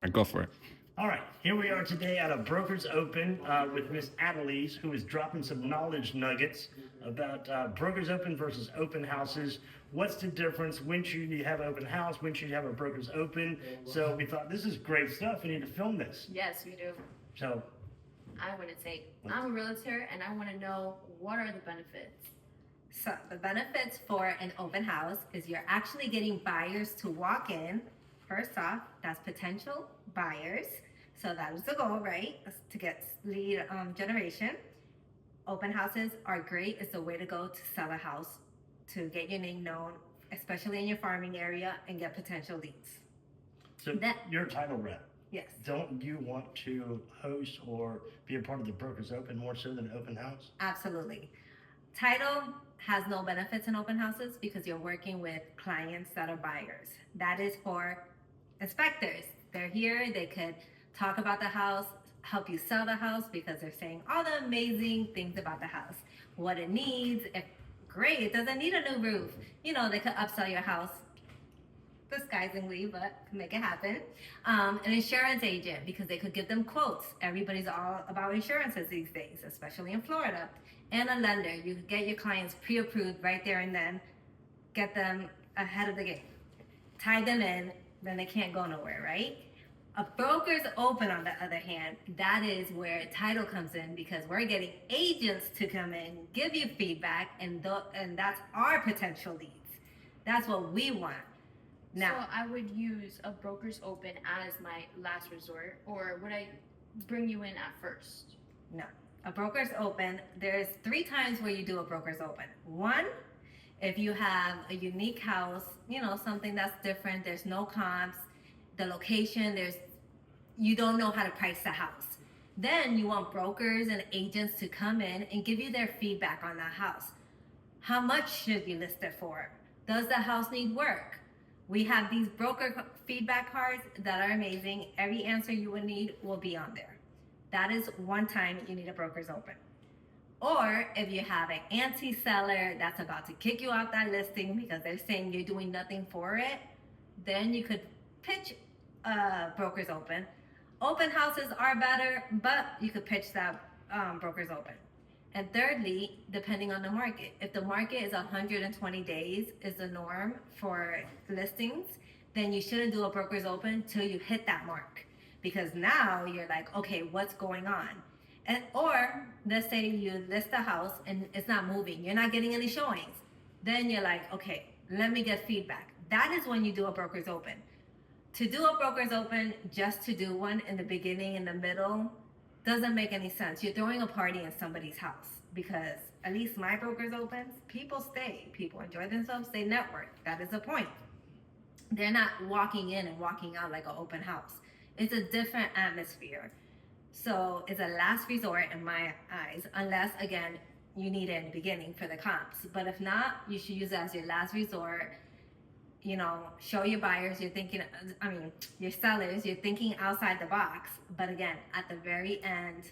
Right, go for it. All right, here we are today at a Brokers Open with Miss Adaliz, who is dropping some knowledge nuggets about Brokers Open versus open houses. What's the difference? When should you have an open house? When should you have a Brokers Open? So we thought this is great stuff. We need to film this. Yes, we do. So I want to say I'm a realtor and I want to know what are the benefits. So the benefits for an open house is you're actually getting buyers to walk in. First off, that's potential buyers. So that is the goal, right? Is to get lead generation. Open houses are great. It's the way to go to sell a house, to get your name known, especially in your farming area, and get potential leads. so you're a title rep. Yes. Don't you want to host or be a part of the Brokers Open more so than open house? Absolutely. Title has no benefits in open houses because you're working with clients that are buyers. That is for inspectors. They're here, they could talk about the house, help you sell the house because they're saying all the amazing things about the house, what it needs. If great, it doesn't need a new roof. They could upsell your house disguisingly, but make it happen. An insurance agent because they could give them quotes. Everybody's all about insurances these days, especially in Florida. And a lender, you could get your clients pre-approved right there and then, get them ahead of the game, tie them in, then they can't go nowhere, right? A broker's open, on the other hand, that is where title comes in because we're getting agents to come in, give you feedback, and that's our potential leads. That's what we want. Now, So I would use a broker's open as my last resort, or would I bring you in at first? no. A broker's open, there's 3 times where you do a broker's open. One, if you have a unique house, something that's different, there's no comps, the location, you don't know how to price the house. Then you want brokers and agents to come in and give you their feedback on that house. How much should you list it for? Does the house need work? We have these broker feedback cards that are amazing. Every answer you would need will be on there. That is one time you need a broker's open. Or if you have an anti-seller that's about to kick you off that listing because they're saying you're doing nothing for it, then you could pitch a broker's open. Open houses are better, but you could pitch that broker's open. And thirdly, depending on the market, if the market is 120 days is the norm for listings, then you shouldn't do a broker's open till you hit that mark. Because now you're like, okay, what's going on? Or let's say you list a house and it's not moving, you're not getting any showings. Then you're like, okay, let me get feedback. That is when you do a broker's open. To do a broker's open just to do one in the beginning, in the middle, doesn't make any sense. You're throwing a party in somebody's house because at least my broker's opens, people stay, people enjoy themselves, they network. That is the point. They're not walking in and walking out like an open house. It's a different atmosphere. So it's a last resort in my eyes, unless again, you need it in the beginning for the comps. But if not, you should use it as your last resort. Show your buyers, your sellers, you're thinking outside the box. But again, at the very end,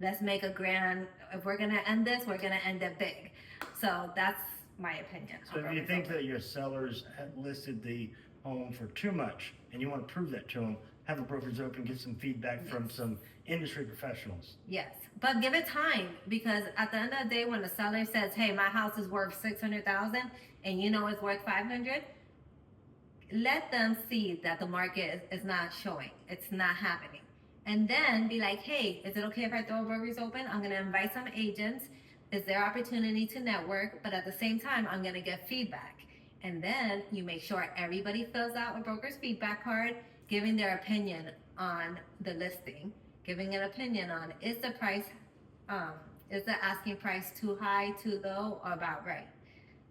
let's make a grand, if we're gonna end this, we're gonna end it big. So that's my opinion. So if you think that your sellers have listed the home for too much and you want to prove that to them, have a broker's open, get some feedback from some industry professionals. Yes, but give it time because at the end of the day, when the seller says, "Hey, my house is worth 600,000," and it's worth 500, let them see that the market is not showing, it's not happening, and then be like, "Hey, is it okay if I throw a broker's open? I'm gonna invite some agents. Is there opportunity to network? But at the same time, I'm gonna get feedback." And then you make sure everybody fills out a broker's feedback card, giving their opinion on the listing, giving an opinion on is the asking price too high, too low, or about right.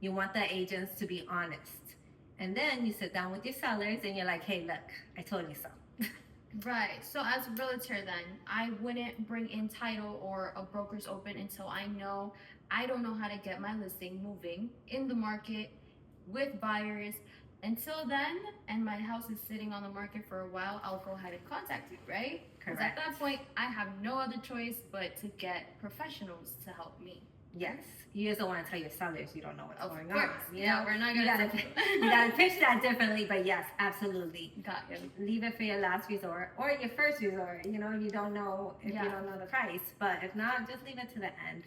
You want the agents to be honest. And then you sit down with your sellers and you're like, "Hey, look, I told you so." Right. So as a realtor then, I wouldn't bring in title or a broker's open until I don't know how to get my listing moving in the market with buyers. Until then, and my house is sitting on the market for a while, I'll go ahead and contact you, right? Because at Correct. that point, I have no other choice but to get professionals to help me. Yes. You just don't want to tell your sellers you don't know what's Of going course. on. You Yeah, know? we're not You gonna. gotta, you gotta pitch that differently, but yes, absolutely. Got you. Leave it for your last resort or your first resort. You know, you don't know if Yeah. you don't know the price, but if not, just leave it to the end.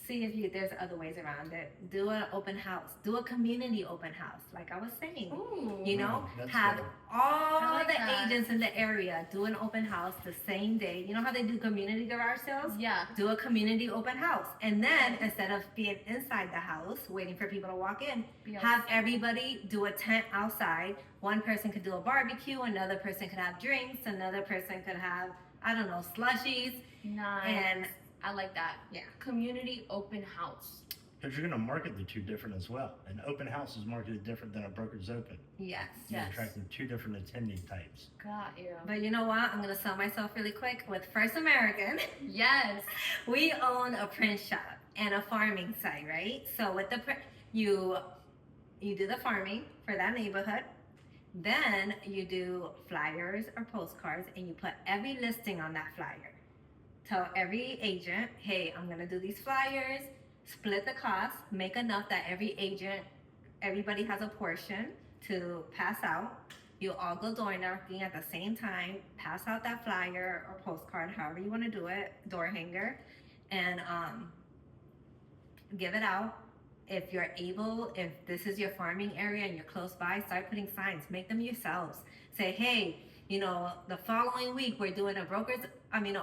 See if there's other ways around it. Do an open house. Do a community open house, like I was saying. Ooh. You know, That's have good. all I like the that. agents in the area do an open house the same day. You know how they do community garage sales? Yeah. Do a community open house. And then instead of being inside the house waiting for people to walk in, Be have outside. everybody do a tent outside. One person could do a barbecue, another person could have drinks, another person could have, I don't know, slushies. Nice. And I like that. yeah. Community open house. Because you're going to market the two different as well. An open house is marketed different than a broker's open. Yes. You're Yes. attracting two different attending types. Got you. But you know what? I'm gonna sell myself really quick with First American. Yes. We own a print shop and a farming site, right? So with the you do the farming for that neighborhood, then you do flyers or postcards, and you put every listing on that flyer. Tell every agent, hey, I'm gonna do these flyers, split the cost, make enough that everybody has a portion to pass out. You all go door knocking at the same time, pass out that flyer or postcard, however you want to do it, door hanger, and give it out. If you're able, if this is your farming area and you're close by, start putting signs, make them yourselves. Say, hey, you know, the following week we're doing an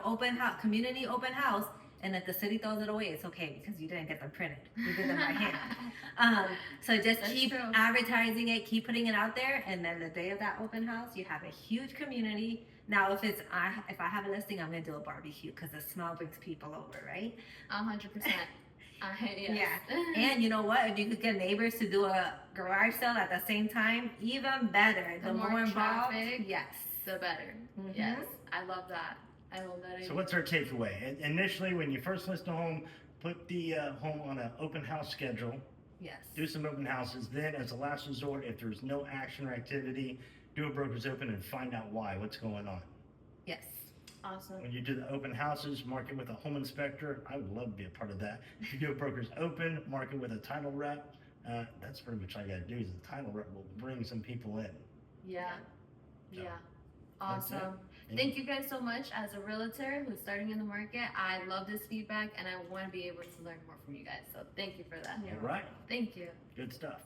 open house, community open house, and if the city throws it away, it's okay because you didn't get them printed. You did them by hand. So just That's keep true. advertising it, keep putting it out there, and then the day of that open house, you have a huge community. Now, if I have a listing, I'm gonna do a barbecue because the smell brings people over, right? 100%. Yes. Yeah. And you know what? If you could get neighbors to do a garage sale at the same time, even better. The more involved, traffic, yes. the better. Mhm. Yes. I love that. I love that. So what's our takeaway? Initially, when you first list a home, put the home on an open house schedule. Yes. Do some open houses. Then, as a last resort, if there's no action or activity, do a broker's open and find out what's going on. Yes. Awesome. When you do the open houses, market with a home inspector. I would love to be a part of that. If you do a broker's open, market with a title rep. That's pretty much all you got to do. Is the title rep will bring some people in. Yeah. So, Yeah. that's it. Awesome. Thank you guys so much. As a realtor who's starting in the market, I love this feedback and I want to be able to learn more from you guys. So thank you for that. All right. Thank you. Good stuff.